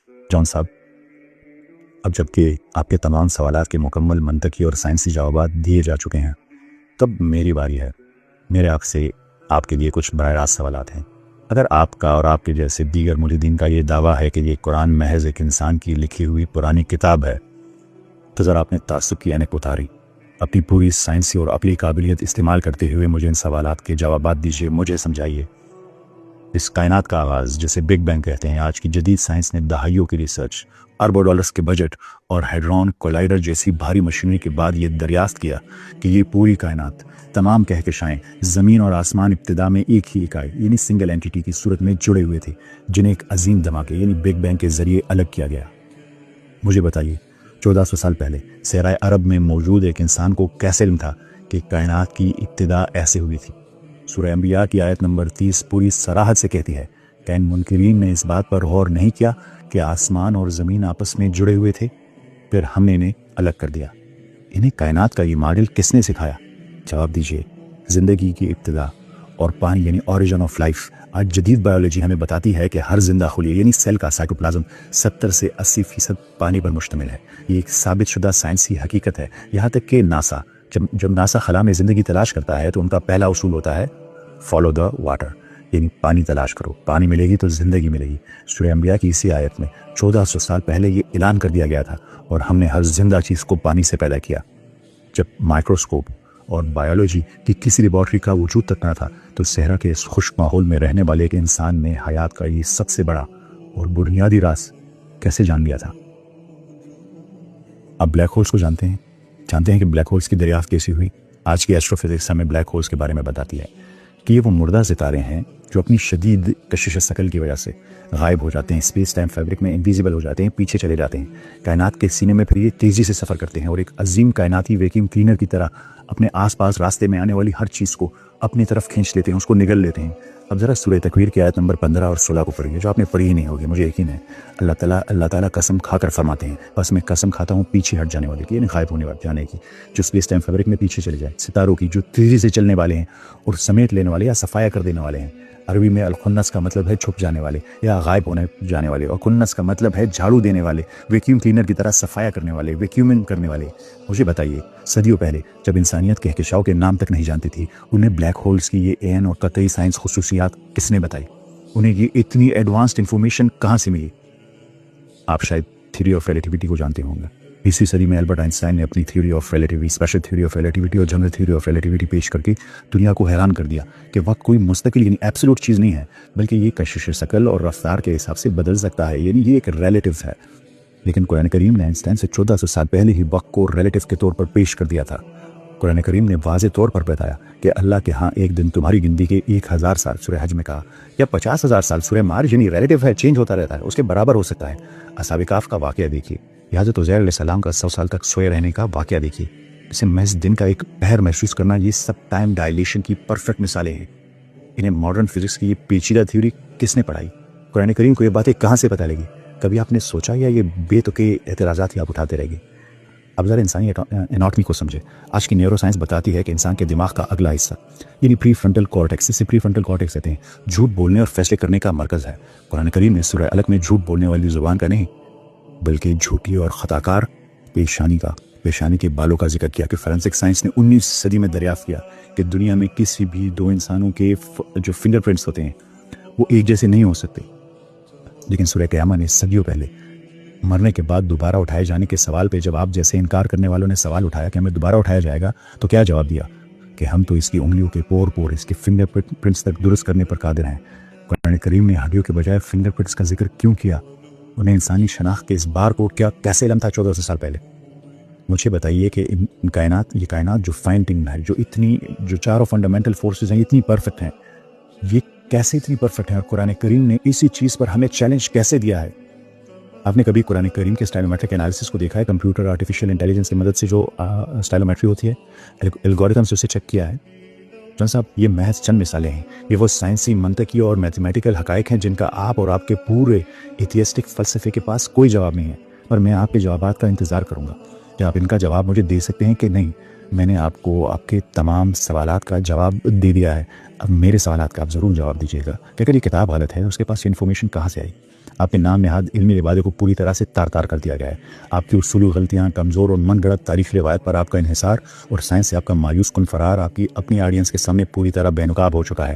جان صاحب، اب جبکہ آپ کے تمام سوالات کے مکمل منطقی اور سائنسی جوابات دیے جا چکے ہیں، تب میری باری ہے۔ میرے آپ کے لیے کچھ براہ راست سوالات ہیں۔ اگر آپ کا اور آپ کے جیسے دیگر ملحدین کا یہ دعویٰ ہے کہ یہ قرآن محض ایک انسان کی لکھی ہوئی پرانی کتاب ہے، تو ذرا آپ نے تعصب کی عینک اتاری، اپنی پوری سائنسی اور عقلی قابلیت استعمال کرتے ہوئے مجھے ان سوالات کے جوابات دیجیے، مجھے سمجھائیے۔ اس کائنات کا آغاز، جسے بگ بینگ کہتے ہیں، آج کی جدید سائنس نے دہائیوں کی ریسرچ، اربوں ڈالرز کے بجٹ اور ہیڈرون کولائڈر جیسی بھاری مشینری کے بعد یہ دریافت کیا کہ یہ پوری کائنات، تمام کہکشائیں، زمین اور آسمان ابتدا میں ایک ہی اکائی یعنی سنگل اینٹیٹی کی صورت میں جڑے ہوئے تھے، جنہیں ایک عظیم دھماکے یعنی بگ بینگ کے ذریعے الگ کیا گیا۔ مجھے بتائیے، 1400 سال پہلے صحرائے عرب میں موجود ایک انسان کو کیسے علم تھا کہ کائنات کی ابتدا ایسے ہوئی تھی؟ سورہ انبیاء کی آیت نمبر 30 پوری صراحت سے کہتی ہے کہ ان منکرین نے اس بات پر غور نہیں کیا کہ آسمان اور زمین آپس میں جڑے ہوئے تھے، پھر ہم نے انہیں الگ کر دیا۔ انہیں کائنات کا یہ ماڈل کس نے سکھایا؟ جواب دیجیے، زندگی کی ابتدا اور پانی یعنی اوریجن آف لائف۔ آج جدید بایولوجی ہمیں بتاتی ہے کہ ہر زندہ خلیہ یعنی سیل کا سائٹوپلازم 70 سے 80% پانی پر مشتمل ہے۔ یہ ایک ثابت شدہ سائنسی حقیقت ہے، یہاں تک کہ ناسا جب ناسا خلا میں زندگی تلاش کرتا ہے تو ان کا پہلا اصول ہوتا ہے فالو دا واٹر، یعنی پانی تلاش کرو، پانی ملے گی تو زندگی ملے گی۔ سورہ انبیاء کی اسی آیت میں 1400 سال پہلے یہ اعلان کر دیا گیا تھا، اور ہم نے ہر زندہ چیز کو پانی سے پیدا کیا۔ جب مائکروسکوپ اور بایولوجی کی کسی لیبارٹری کا وجود تک نہ تھا تو صحرا کے اس خشک ماحول میں رہنے والے ایک انسان نے حیات کا یہ سب سے بڑا اور بنیادی راز کیسے جان لیا تھا؟ آپ بلیک ہولز کو جانتے ہیں کہ بلیک ہولز کی دریافت کیسی ہوئی؟ آج کی ایسٹرو فزکس ہمیں بلیک ہولز کے بارے میں بتاتی ہے کہ یہ وہ مردہ ستارے ہیں جو اپنی شدید کشش ثقل کی وجہ سے غائب ہو جاتے ہیں، اسپیس ٹائم فیبرک میں انویزیبل ہو جاتے ہیں، پیچھے چلے جاتے ہیں، کائنات کے سینے میں پھر یہ تیزی سے سفر کرتے ہیں اور ایک عظیم کائناتی ویکیوم کلینر کی طرح اپنے آس پاس راستے میں آنے والی ہر چیز کو اپنی طرف کھینچ لیتے ہیں، اس کو نگل لیتے ہیں۔ اب ذرا سورہ تکویر کی آیت نمبر 15 اور 16 کو پڑھیے، جو آپ نے پڑھی ہی نہیں ہوگی، مجھے یقین ہے۔ اللہ تعالیٰ قسم کھا کر فرماتے ہیں، بس میں قسم کھاتا ہوں پیچھے ہٹ جانے والے کی، یعنی غائب ہونے والے جانے کی، جو اسپیس ٹائم فیبرک میں پیچھے چلے جائے، ستاروں کی جو تیزی سے چلنے والے ہیں اور سمیٹ لینے والے یا صفایا کر دینے والے ہیں۔ عربی میں الخنس کا مطلب ہے چھپ جانے والے یا غائب ہونے جانے والے، اور کنس کا مطلب ہے جھاڑو دینے والے، ویکیوم کلینر کی طرح صفایا کرنے والے، ویکیومنگ کرنے والے۔ مجھے بتائیے، صدیوں پہلے جب انسانیت کہکشاؤں کے نام تک نہیں جانتی تھی، انہیں بلیک ہولز کی یہ عین اور قطعی سائنس خصوصیات کس نے بتائی؟ انہیں یہ اتنی ایڈوانسڈ انفارمیشن کہاں سے ملی؟ آپ شاید تھیوری آف ریلیٹیوٹی کو جانتے ہوں گے۔ 20ویں صدی میں البرٹ آئنسٹائن نے اپنی theory of relativity, special theory of relativity اور جنرل تھیوری آف ریلیٹیوٹی پیش کر کے دنیا کو حیران کر دیا کہ وقت کوئی مستقل یعنی ایبسولوٹ چیز نہیں ہے، بلکہ یہ کشش ثقل اور رفتار کے حساب سے بدل سکتا ہے، یعنی یہ ایک ریلیٹیو ہے۔ لیکن قرآن کریم نے آئنسٹائن سے 1400 سال پہلے ہی وقت کو ریلیٹیو کے طور پر پیش کر دیا تھا۔ قرآن کریم نے واضح طور پر بتایا کہ اللہ کے ہاں ایک دن تمہاری گنتی کے 1000 سال، سورہ حج میں کہا، یا 50,000 سال، سورہ معارج، یعنی ریلیٹیو ہے، چینج ہوتا رہتا ہے، اس کے برابر ہو سکتا ہے۔ اصحاب کہف کا واقعہ دیکھیے، حضرت عزیر علیہ السلام کا 100 سال تک سوئے رہنے کا واقعہ دیکھیے، اسے محض دن کا ایک پہر محسوس کرنا، یہ سب ٹائم ڈائلیشن کی پرفیکٹ مثالیں ہیں۔ انہیں ماڈرن فزکس کی یہ پیچیدہ تھیوری کس نے پڑھائی؟ قرآن کریم کو یہ باتیں کہاں سے پتہ لگی؟ کبھی آپ نے سوچا، یا یہ بے تکے اعتراضات ہی آپ اٹھاتے رہ گے؟ اب ذرا انسانی اناٹمی کو سمجھے۔ آج کی نیورو سائنس بتاتی ہے کہ انسان کے دماغ کا اگلا حصہ یعنی پری فرنٹل کارٹیکس، اسے پری فرنٹل کارٹیکس کہتے ہیں، جھوٹ بولنے اور فیصلے کرنے کا مرکز ہے۔ قرآن کریم نے سورہ الق میں جھوٹ بولنے والی زبان کا نہیں، بلکہ جھوٹی اور خطاکار پیشانی کے بالوں کا ذکر کیا کہ فورینسک سائنس نے 19ویں صدی میں دریافت کیا کہ دنیا میں کسی بھی دو انسانوں کے جو فنگر پرنٹس ہوتے ہیں وہ ایک جیسے نہیں ہو سکتے۔ لیکن سورہ قیامہ نے صدیوں پہلے مرنے کے بعد دوبارہ اٹھائے جانے کے سوال پہ جب آپ جیسے انکار کرنے والوں نے سوال اٹھایا کہ ہمیں دوبارہ اٹھایا جائے گا، تو کیا جواب دیا؟ کہ ہم تو اس کی انگلیوں کے پور اس کے فنگر پرنٹس تک درست کرنے پر قادر ہیں۔ قرآن کریم نے ہڈیوں کے بجائے فنگر پرنٹس کا ذکر کیوں کیا؟ انہیں انسانی شناخت کے اس بار کو کیسے علم تھا 1400 سال پہلے؟ مجھے بتائیے کہ یہ کائنات جو فائن ٹیون ہے، جو چاروں فنڈامنٹل فورسز ہیں، اتنی پرفیکٹ ہیں، یہ کیسے اتنی پرفیکٹ ہیں؟ اور قرآن کریم نے اسی چیز پر ہمیں چیلنج کیسے دیا ہے؟ آپ نے کبھی قرآن کریم کے اسٹائلومیٹرک انالیسس کو دیکھا ہے؟ کمپیوٹر آرٹیفیشیل انٹیلیجنس کی مدد سے جو اسٹائلومیٹری ہوتی ہے، الگوریتم سے اسے چیک کیا ہے؟ جان صاحب، یہ محض چند مثالیں ہیں، یہ وہ سائنسی، منطقی اور میتھمیٹیکل حقائق ہیں جن کا آپ اور آپ کے پورے ایتھیسٹک فلسفے کے پاس کوئی جواب نہیں ہے، اور میں آپ کے جوابات کا انتظار کروں گا کہ آپ ان کا جواب مجھے دے سکتے ہیں کہ نہیں۔ میں نے آپ کو آپ کے تمام سوالات کا جواب دے دیا ہے، اب میرے سوالات کا آپ ضرور جواب دیجیے گا کہ اگر یہ کتاب غلط ہے، اس کے پاس انفارمیشن کہاں سے آئی؟ آپ کے نام نہاد علمی روایت کو پوری طرح سے تار تار کر دیا گیا ہے. آپ کی اصولی غلطیاں، کمزور اور من گڑت تاریخی روایت پر آپ کا انحصار اور سائنس سے آپ کا مایوس کن فرار آپ کی اپنی آڈینس کے سامنے پوری طرح بے نقاب ہو چکا ہے.